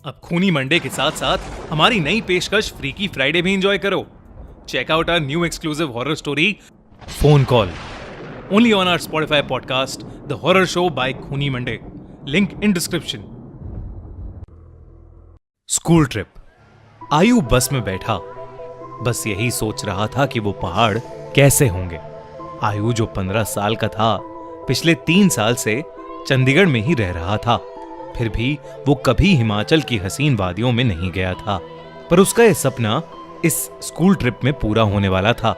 अब खूनी मंडे के साथ साथ हमारी नई पेशकश फ्रीकी फ्राइडे भी एंजॉय करो। Check out our new exclusive horror story phone call only on our Spotify podcast the horror show by Khooni Monday. Link in description. School trip. Aayu bus में बैठा बस यही सोच रहा था कि वो पहाड़ कैसे होंगे। आयु जो 15 साल का था, पिछले 3 साल से चंडीगढ़ में ही रह रहा था। फिर भी वो कभी हिमाचल की हसीन वादियों में नहीं गया था। पर उसका यह सपना इस स्कूल ट्रिप में पूरा होने वाला था।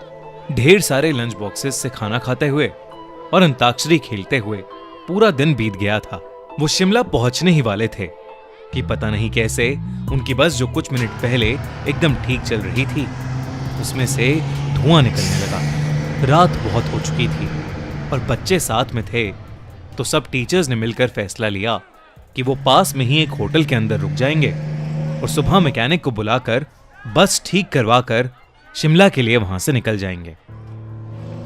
ढेर सारे लंच बॉक्सेस से खाना खाते हुए और अंताक्षरी खेलते हुए पूरा दिन बीत गया था। वो शिमला पहुंचने ही वाले थे कि पता नहीं कैसे उनकी बस जो कुछ मिनट पहले एकदम ठीक चल रही थी, उसमें से धुआं निकलने लगा। रात बहुत हो चुकी थी और बच्चे साथ में थे, तो सब टीचर्स ने मिलकर फैसला लिया कि वो पास में ही एक होटल के अंदर रुक जाएंगे और सुबह मैकेनिक को बुलाकर बस ठीक करवाकर शिमला के लिए वहां से निकल जाएंगे।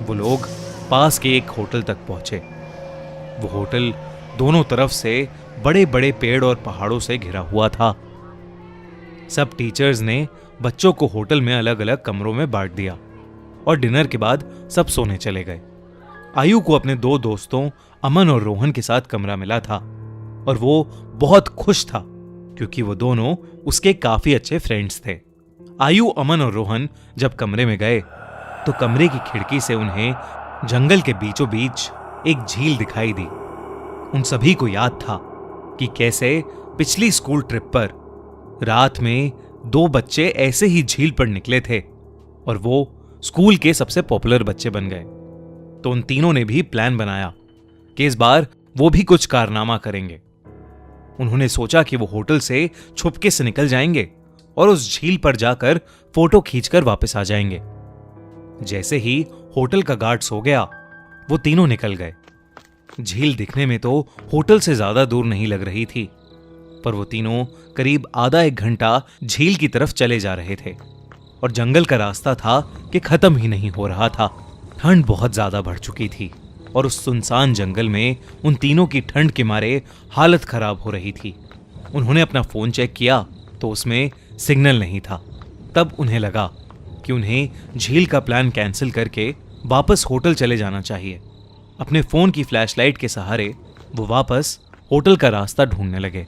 वो लोग पास के एक होटल तक पहुंचे। वो होटल दोनों तरफ से बड़े बड़े पेड़ और पहाड़ों से घिरा हुआ था। सब टीचर्स ने बच्चों को होटल में अलग अलग कमरों में बांट दिया और डिनर के बाद सब सोने चले गए। आयु को अपने 2 दोस्तों अमन और रोहन के साथ कमरा मिला था और वो बहुत खुश था क्योंकि वो दोनों उसके काफी अच्छे फ्रेंड्स थे। आयु, अमन और रोहन जब कमरे में गए तो कमरे की खिड़की से उन्हें जंगल के बीचों बीच एक झील दिखाई दी। उन सभी को याद था कि कैसे पिछली स्कूल ट्रिप पर रात में 2 बच्चे ऐसे ही झील पर निकले थे और वो स्कूल के सबसे पॉपुलर बच्चे बन गए। तो उन तीनों ने भी प्लान बनाया कि इस बार वो भी कुछ कारनामा करेंगे। उन्होंने सोचा कि वो होटल से छुपके से निकल जाएंगे और उस झील पर जाकर फोटो खींचकर वापस आ जाएंगे। जैसे ही होटल का गार्ड सो गया, वो तीनों निकल गए। झील दिखने में तो होटल से ज्यादा दूर नहीं लग रही थी, पर वो तीनों करीब आधा 1 घंटा झील की तरफ चले जा रहे थे और जंगल का रास्ता था कि खत्म ही नहीं हो रहा था। ठंड बहुत ज्यादा बढ़ चुकी थी और उस सुनसान जंगल में उन तीनों की ठंड के मारे हालत खराब हो रही थी। उन्होंने अपना फोन चेक किया तो उसमें सिग्नल नहीं था। तब उन्हें लगा कि उन्हें झील का प्लान कैंसिल करके वापस होटल चले जाना चाहिए। अपने फोन की फ्लैशलाइट के सहारे वो वापस होटल का रास्ता ढूंढने लगे।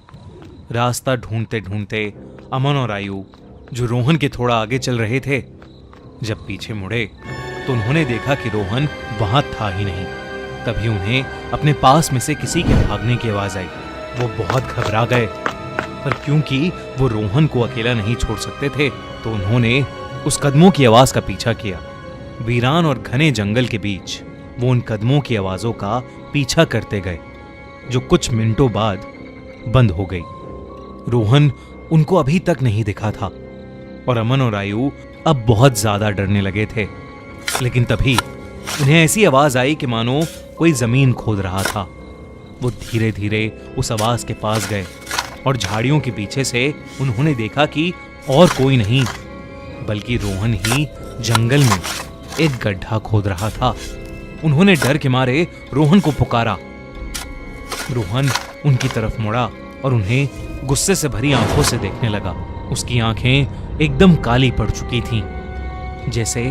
रास्ता ढूंढते ढूंढते अमन और आयु, जो रोहन के थोड़ा आगे चल रहे थे, जब पीछे मुड़े तो उन्होंने देखा कि रोहन वहां था ही नहीं। तभी उन्हें अपने पास में से किसी के भागने की आवाज आई। वो बहुत घबरा गए, पर क्योंकि वो रोहन को अकेला नहीं छोड़ सकते थे तो उन्होंने उस कदमों की आवाज का पीछा किया। वीरान और घने जंगल के बीच वो उन कदमों की आवाजों का पीछा करते गए, जो कुछ मिनटों बाद बंद हो गई। रोहन उनको अभी तक नहीं दिखा था और अमन और आयु अब बहुत ज्यादा डरने लगे थे। लेकिन तभी उन्हें ऐसी आवाज आई कि मानो कोई जमीन खोद रहा था। वो धीरे धीरे उस आवाज के पास गए और झाड़ियों के पीछे से उन्होंने देखा कि और कोई नहीं बल्कि रोहन ही जंगल में एक गड्ढा खोद रहा था। उन्होंने डर के मारे रोहन को पुकारा। रोहन उनकी तरफ मुड़ा और उन्हें गुस्से से भरी आंखों से देखने लगा। उसकी आंखें एकदम काली पड़ चुकी थीं, जैसे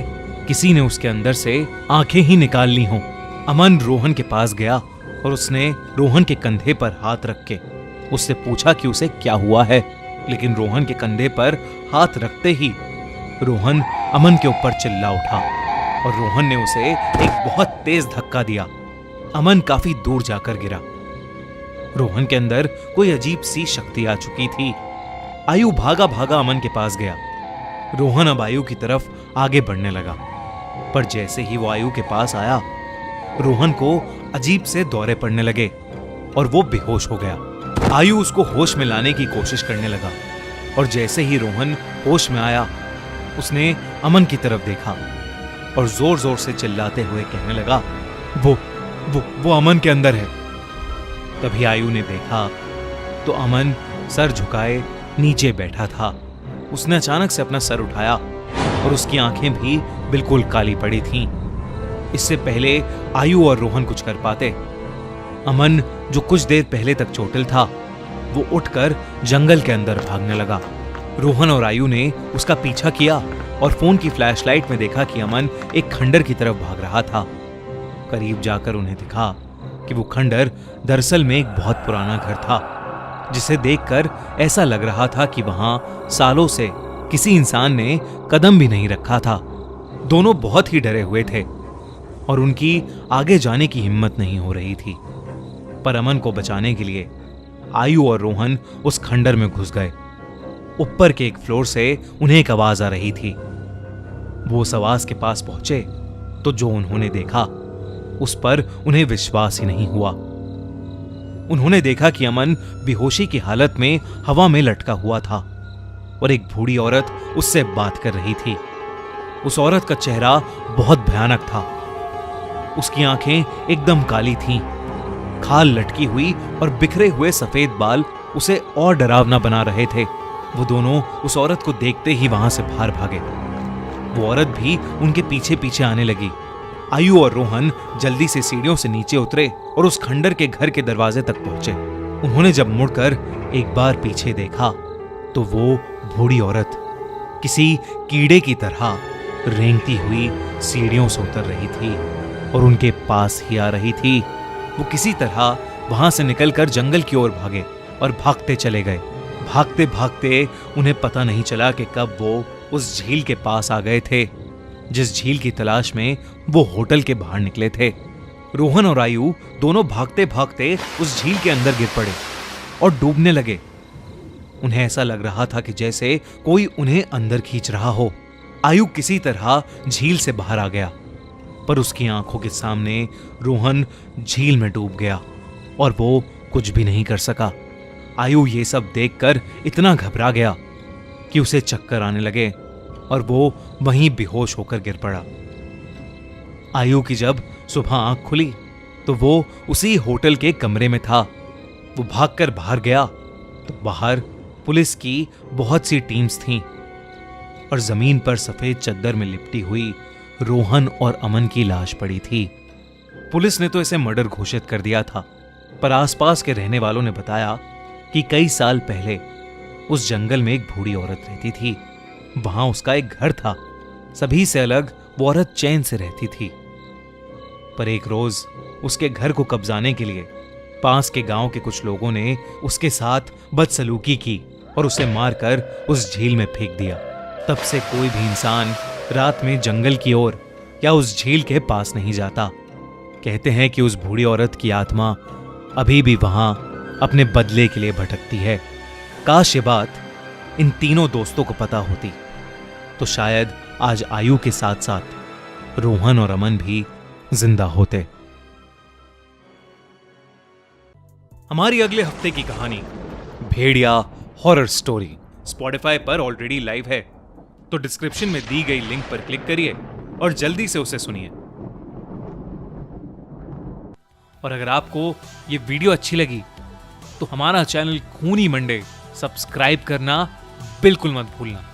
किसी ने उसके अंदर से आंखें ही निकाल ली हों। अमन रोहन के पास गया और उसने रोहन के कंधे पर हाथ रख के उससे पूछा कि उसे क्या हुआ है। लेकिन रोहन के कंधे पर हाथ रखते ही रोहन अमन के ऊपर चिल्ला उठा और रोहन ने उसे एक बहुत तेज धक्का दिया। अमन काफी दूर जाकर गिरा। रोहन के अंदर कोई अजीब सी शक्ति आ चुकी थी। आयु भागा भागा अमन के पास गया। रोहन अब आयु की तरफ आगे बढ़ने लगा, पर जैसे ही वो आयु के पास आया, रोहन को अजीब से दौरे पड़ने लगे और वो बेहोश हो गया। आयु उसको होश में लाने की कोशिश करने लगा और जैसे ही रोहन होश में आया, उसने अमन की तरफ देखा और जोर जोर से चिल्लाते हुए कहने लगा, वो अमन के अंदर है। तभी आयु ने देखा तो अमन सर झुकाए नीचे बैठा था। उसने अचानक से अपना सर उठाया और उसकी आंखें भी बिल्कुल काली पड़ी थीं। इससे पहले आयु और रोहन कुछ कर पाते, अमन जो कुछ देर पहले तक चोटिल था, वो उठकर जंगल के अंदर भागने लगा। रोहन और आयु ने उसका पीछा किया और फोन की फ्लैशलाइट में देखा कि अमन एक खंडर की तरफ भाग रहा था। करीब जाकर उन्हें दिखा कि वो खंडर दरअसल में एक बहुत पुराना घर था, जिसे देखकर ऐसा लग रहा था कि वहां सालों से किसी इंसान ने कदम भी नहीं रखा था। दोनों बहुत ही डरे हुए थे और उनकी आगे जाने की हिम्मत नहीं हो रही थी। पर अमन को बचाने के लिए आयु और रोहन उस खंडर में घुस गए। ऊपर के एक फ्लोर से उन्हें एक आवाज आ रही थी। वो उस आवाज के पास पहुंचे तो जो उन्होंने देखा उस पर उन्हें विश्वास ही नहीं हुआ। उन्होंने देखा कि अमन बेहोशी की हालत में हवा में लटका हुआ था और एक बूढ़ी औरत उससे बात कर रही थी। उस औरत का चेहरा बहुत भयानक था। उसकी आंखें एकदम काली थीं, खाल लटकी हुई और बिखरे हुए सफेद बाल उसे और डरावना बना रहे थे। वो दोनों उस औरत को देखते ही वहां से बाहर भागे। वो औरत भी उनके पीछे पीछे आने लगी। आयु और रोहन जल्दी से सीढ़ियों से नीचे उतरे और उस खंडर के घर के दरवाजे तक पहुंचे। उन्होंने जब मुड़कर एक बार पीछे देखा तो वो बूढ़ी औरत किसी कीड़े की तरह रेंगती हुई सीढ़ियों से उतर रही थी और उनके पास ही आ रही थी। वो किसी तरह वहां से निकलकर जंगल की ओर भागे और भागते चले गए। भागते भागते उन्हें पता नहीं चला कि कब वो उस झील के पास आ गए थे, जिस झील की तलाश में वो होटल के बाहर निकले थे। रोहन और आयु दोनों भागते भागते उस झील के अंदर गिर पड़े और डूबने लगे। उन्हें ऐसा लग रहा था कि जैसे कोई उन्हें अंदर खींच रहा हो। आयु किसी तरह झील से बाहर आ गया, पर उसकी आंखों के सामने रोहन झील में डूब गया और वो कुछ भी नहीं कर सका। आयु ये सब देखकर इतना घबरा गया कि उसे चक्कर आने लगे और वो वहीं बेहोश होकर गिर पड़ा। आयु की जब सुबह आंख खुली तो वो उसी होटल के कमरे में था। वो भागकर बाहर गया तो बाहर पुलिस की बहुत सी टीम्स थीं और जमीन पर सफेद चद्दर में लिपटी हुई रोहन और अमन की लाश पड़ी थी। पुलिस ने तो इसे मर्डर घोषित कर दिया था, पर आसपास के रहने वालों ने बताया कि कई साल पहले उस जंगल में एक बूढ़ी औरत रहती थी। वहां उसका एक घर था। सभी से अलग वो औरत चैन से रहती थी। पर एक रोज उसके घर को कब्जाने के लिए पास के गांव के कुछ लोगों ने उसके साथ बदसलूकी की और उसे मारकर उस झील में फेंक दिया। तब से कोई भी इंसान रात में जंगल की ओर या उस झील के पास नहीं जाता। कहते हैं कि उस बूढ़ी औरत की आत्मा अभी भी वहां अपने बदले के लिए भटकती है। काश ये बात इन तीनों दोस्तों को पता होती तो शायद आज आयु के साथ साथ रोहन और अमन भी जिंदा होते। हमारी अगले हफ्ते की कहानी भेड़िया हॉरर स्टोरी स्पॉटिफाई पर ऑलरेडी लाइव है, तो डिस्क्रिप्शन में दी गई लिंक पर क्लिक करिए और जल्दी से उसे सुनिए। और अगर आपको ये वीडियो अच्छी लगी तो हमारा चैनल खूनी मंडे सब्सक्राइब करना बिल्कुल मत भूलना।